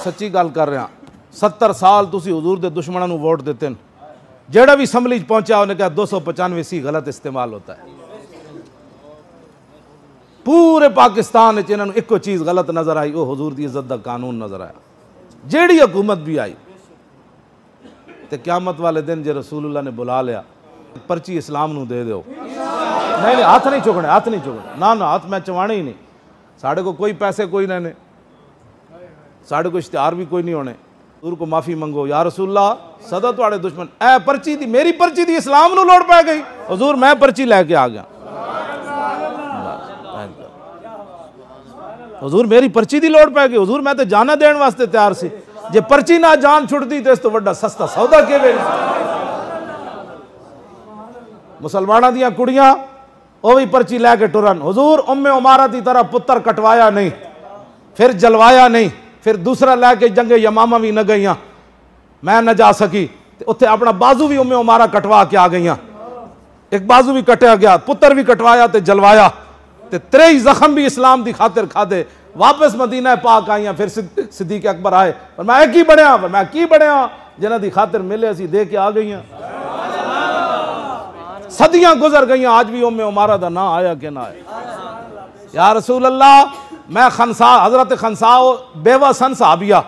सच्ची गल कर रहा 70 साल तुसी हुजूर दे दुश्मनों को वोट देते हैं, जेड़ा भी असम्बली पहुंचा उन्हें कहा 295 सी गलत इस्तेमाल होता है। पूरे पाकिस्तान इन्होंने एको चीज़ गलत नजर आई, वो हुजूर की इज्जत का कानून नजर आया। जेड़ी हुकूमत भी आई तो क्यामत वाले दिन जे रसूलुल्लाह ने बुला लिया, पर्ची इस्लाम नू दे दो। नहीं हाथ नहीं चुकने, हाथ नहीं चुकने, ना ना हाथ मैं चवाने ही नहीं। साढ़े को कोई पैसे कोई नहीं, साढ़े को इश्तिहार भी कोई नहीं होने। हुजूर को माफ़ी मंगो, या रसूलुल्लाह सदा तुहाड़े दुश्मन ए पर्ची दी, मेरी पर्ची दी इस्लाम नू लोड़ पै गई। हुजूर मैं पर्ची लैके आ गया, हुजूर मेरी पर्ची दी लोड़ पै गई। हुजूर मैं तो जाना देने वास्ते तैयार सी, जे पर्ची ना जान छुटती तो इस तो वड्डा सस्ता सौदा केवे। मुसलमाना दियां कुड़ियां वो भी पर्ची लैके टुरन। हुजूर उम्मे उमारा की तरह पुत्र कटवाया नहीं, फिर जलवाया नहीं, फिर दूसरा लैके जंगे यमामा भी न गई, मैं न जा सकी, उत्थे अपना बाजू भी उम्मे उमारा कटवा के आ गई। एक बाजू भी कटिया गया, पुत्र भी कटवाया तो जलवाया, तो 23 जख्म भी इस्लाम की खातिर खादे। वापस मदीना पाक आई, फिर सिद्दीक अकबर आए और मैं की बनया, मैं की बनया जिन्हों की खातिर मिले असी दे के आ गई। सदियां गुजर गई, आज भी उम्मे उमारा दा ना आया कि ना आया। या रसूल अल्लाह मैं खनसा हजरत खनसा बेवा सन साहबिया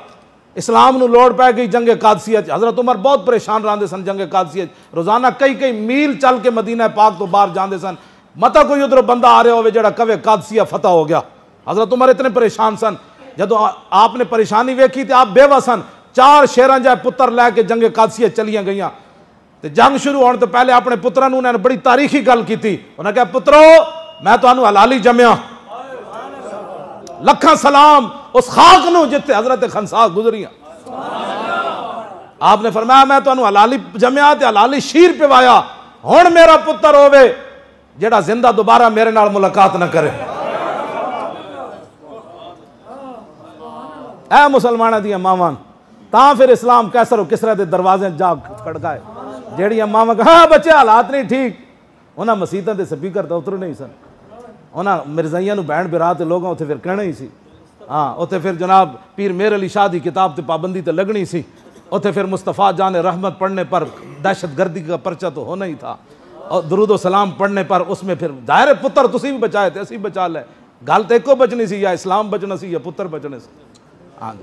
इस्लाम नू लोड़ पै गई जंगे कादसिया। हजरत उमर बहुत परेशान रहते सन जंगे कादसिया, रोजाना कई कई मील चल के मदीना पाक तो बाहर जाते सन। मता कोई उधरों बंदा आ रहा हो जो कवे कादसिया फतह हो गया। हजरत उमर इतने परेशान सन, जदों आपने परेशानी वेखी तो आप बेवा सन, 4 शेरां जाए पुत्र लैके जंगे कादसिया चलिया गई। तो जंग शुरू होने तो पहले अपने पुत्रां नूं उन्होंने बड़ी तारीखी गल की। उन्हें कहा पुत्रो मैं तुहानूं हलाली जम्या, लखा सलाम उस खाक नूं जिथे हजरत खनसा गुजरिया। आपने फरमाया मैं तुहानूं हलाली जम्या ते हलाली शीर पिवाया, हुण मेरा पुत्र होवे जेड़ा जिंदा दोबारा मेरे नाल मुलाकात न करे। ऐ मुसलमाना दियां मावां तां फिर इस्लाम कैसर किसरा दे दरवाजे जा खड़काए। जेड़ियां मावां हाँ बच्चे हालात नहीं ठीक, उन्होंने मसीतां दे स्पीकर तो उतर नहीं सन, उन्होंने मिर्जाइयां नूं बैण बिरा ते लोगों उत्थे फिर कहना ही सी। हाँ उत्थे फिर जनाब पीर मेर अली शाह की किताब ते पाबंदी तो लगनी सी। उत्थे फिर मुस्तफ़ा जान रहमत पढ़ने पर दहशत गर्दी का पर्चा तो होना ही था, और दरूद सलाम पढ़ने पर उसमें फिर दायरे पुत्र तुसी भी बचाए थे असी बचा ले। गल तो एको बचनी सी, या इस्लाम बचना सी या पुत्र बचने से। हाँ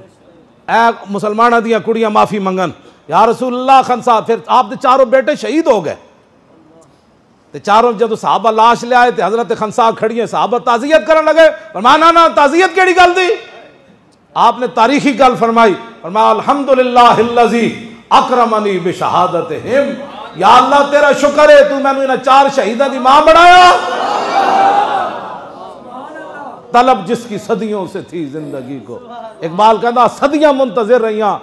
ए मुसलमाना दियां कुड़ियां माफ़ी मंगन, या रसूलुल्लाह खनसा। फिर आप दे चारों बेटे शहीद हो गए, तो चारों जब साहबा लाश ले आए तो हजरत खनसा खड़ी है, साहबा ताजियत करने लगे। फरमाया ना ताजियत केड़ी गल दी? आपने तारीखी गल फरमाई, फरमाया अल्हम्दुलिल्लाहिल्लज़ी अकरमनी बिशहादतिहिम, या अल्लाह तेरा शुक्र है तू मैनू इन्हां 4 शहीदां दी मां बनाया। तलब जिसकी सदियों से थी जिंदगी को, इकबाल कहता सदियां मुंतजिर रहियां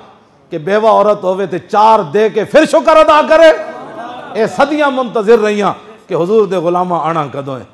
कि बेवा औरत होवे ते 4 दे के फिर शुक्र अदा करे। ये सदियां मुंतजिर रहियां कि हुजूर दे गुलामा आना कदों है।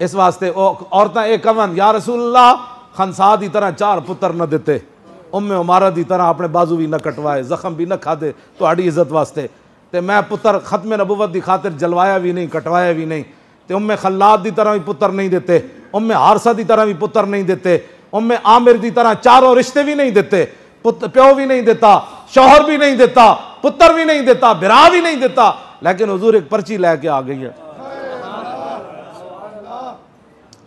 इस वास्ते औरतां ये कहन या रसूलुल्लाह खनसा दी तरह 4 पुत्र न दिते, उम्मे उमारा दी तरह अपने बाजू भी न कटवाए, जख्म भी न खादे तुहाड़ी इज्जत वास्ते, ते मैं पुत्र खत्म नबुवत की खातिर जलवाया भी नहीं कटवाया भी नहीं, ते उम्मे खल्लाद की तरह भी पुत्र नहीं देते, उम्मे हारसा की तरह भी पुत्र नहीं देते, उम्मे आमिर की तरह चारों रिश्ते भी नहीं देते, प्यो भी नहीं देता, शौहर भी नहीं देता, पुत्र भी नहीं देता, बिरा भी नहीं देता, लेकिन हुजूर एक पर्ची लैके आ गई है।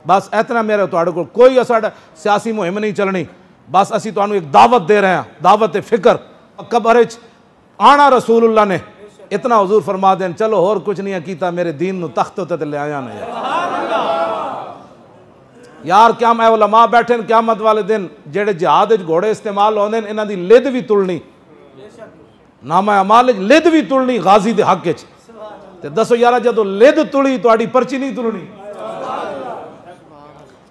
बस इतना मेरे तुहाडे कोल कोई साडा सियासी मुहिम नहीं चलनी, बस असी तुहानू एक दावत दे रहे हैं, दावत फिक्र। कब्र च आना रसूलुल्लाह ने इतना हुजूर फरमा देन, चलो होर कुछ नहीं कीता मेरे दीन नू तख्त उत्ते ले आया ना यार। क्या मैं उलमा बैठे क़यामत वाले दिन जेड़े जिहाद घोड़े इस्तेमाल होंदे इन्हां दी लिद भी तुलनी, नामा अमाल लिद भी तुलनी गाजी दे हक च। ते दसो यार जदों लिद तुली तुहाडी पर्ची नहीं तुलनी,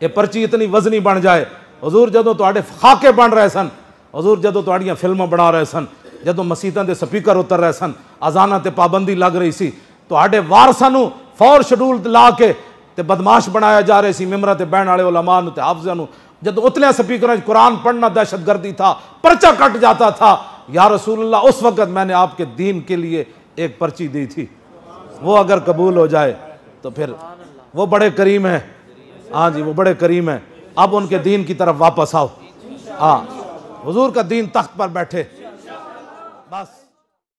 ये पर्ची इतनी वजनी बन जाए। हुजूर जदों तुहाडे खाके बन रहे सन, हुजूर जदों तुहाड़ियां फिल्मां बना रहे सन, जदों मसीतां दे स्पीकर उतर रहे सन, अजाना ते पाबंदी लग रही सी, तुहाडे वारसां नूं फौर शेड्यूल ला के ते बदमाश बनाया जा रहे सी, मिंबरां ते बहण वाले उलमा नूं ते हाफिज़ां नूं। जदों उतलियां स्पीकरां च कुरान पढ़ना दहशतगर्दी था, पर्चा कट जाता था। या रसूलुल्लाह उस वक़्त मैंने आपके दीन के लिए एक पर्ची दी थी, वो अगर कबूल हो जाए तो फिर वो बड़े करीम है। हाँ जी वो बड़े करीम है, अब उनके दीन की तरफ वापस आओ। हाँ हुजूर का दीन तख्त पर बैठे बस।